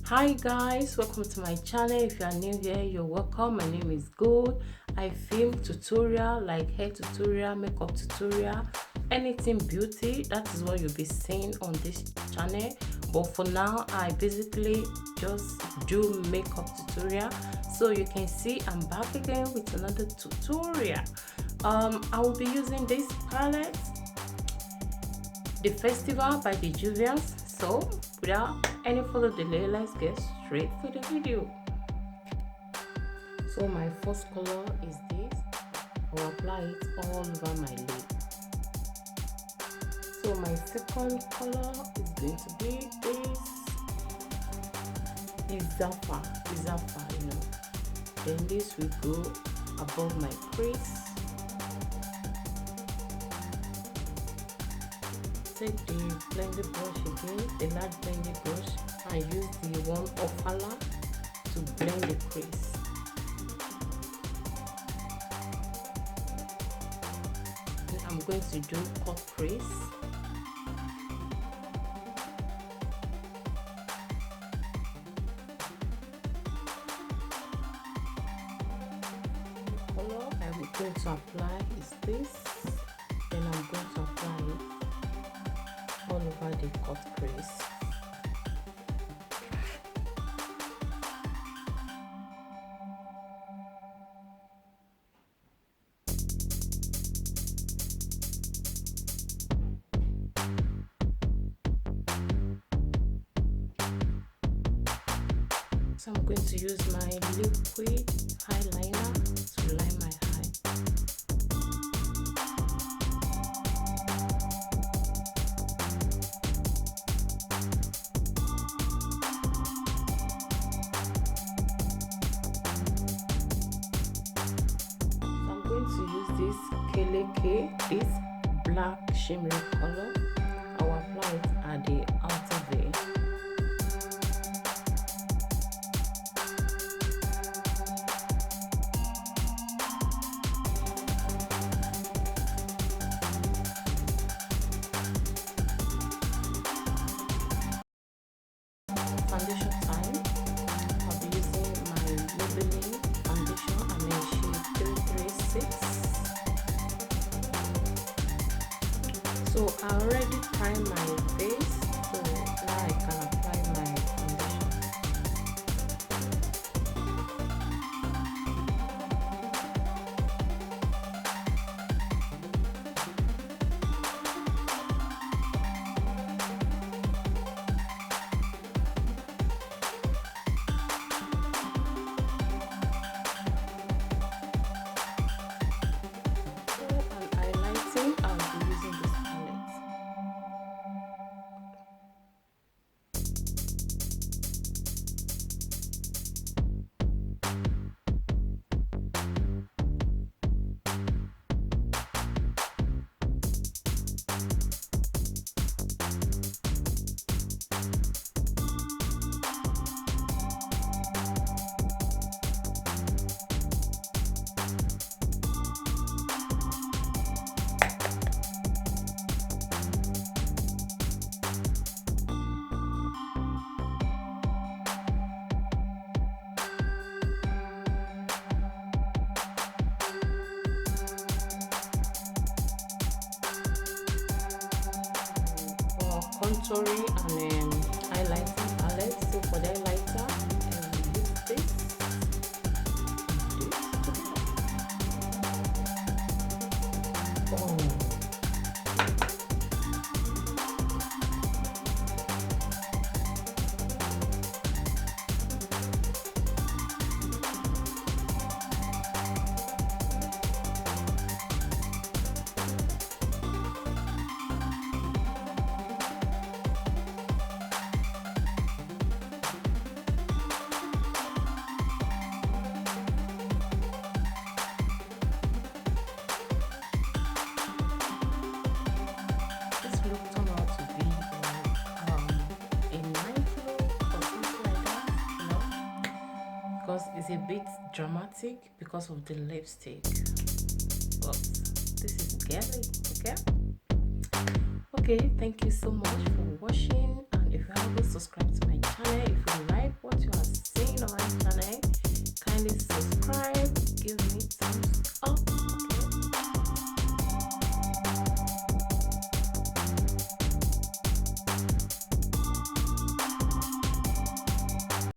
Hi guys, welcome to my channel. If you are new here, you're welcome. My name is Gold. I film tutorial like hair tutorial, makeup tutorial, anything beauty. That is what you'll be seeing on this channel. But for now, I basically just do makeup tutorial. So you can see I'm back again with another tutorial. I will be using this palette, the Festival by the Juvia. So without any further delay, let's get straight to the video. So my first color is this. I'll apply it all over my lid. So my second color is going to be this. Is Zaffa, you know. Then this will go above my crease. Take the blending brush again, the large blending brush, and use the one of color to blend the crease. Then I'm going to do cut crease. The color I'm going to apply is this. Then I'm going to apply it all over the cut crease. So I'm going to use my liquid eyeliner to line my eye. This black shimmery color. I will apply it at the outer vein. Foundation time. I'll be using my Maybelline foundation and then shade 336. So I already primed my face, so now I can apply my foundation. So on highlighting, I'll be using this palette. Contouring and highlighting palette. So for the highlighter, use this together. Oh. It's a bit dramatic because of the lipstick, but this is girly. Okay, thank you so much for watching, and if you haven't subscribed to my channel, if you like what you are